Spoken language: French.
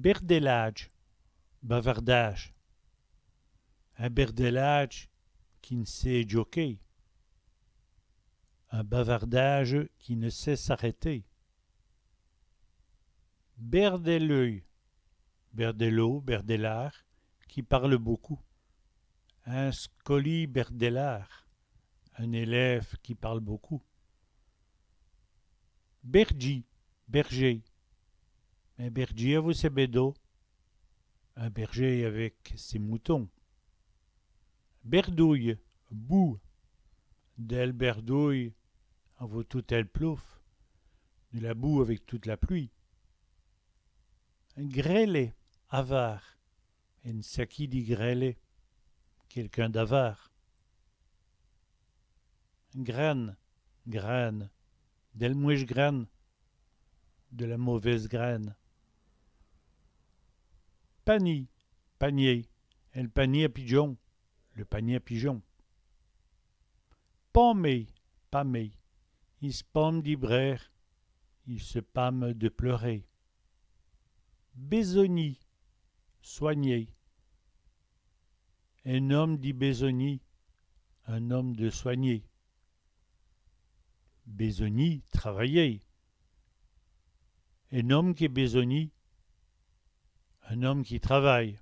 Berdellage, bavardage. Un berdellage qui ne sait joquer. Un bavardage qui ne sait s'arrêter. Berdelleux, berdello, berdellard, qui parle beaucoup. Un scoli-berdellard, un élève qui parle beaucoup. Bergi, berger. Un berger avec ses bédos. Un berger avec ses moutons. Berdouille, boue. D'elle berdouille, en vaut toute elle plouffe. De la boue avec toute la pluie. Un grêlé, avare. Une saki dit grêlé, quelqu'un d'avare. Graine, graine. D'elle mouche graine, de la mauvaise graine. Panier, panier. Un panier à pigeon, le panier à pigeon. Pommé, pâmé. Il se pomme d'ibraire, il se pâme de pleurer. Besogny, soigner. Un homme dit besogny, un homme de soigner. Besogny, travailler. Un homme qui est besogny, un homme qui travaille.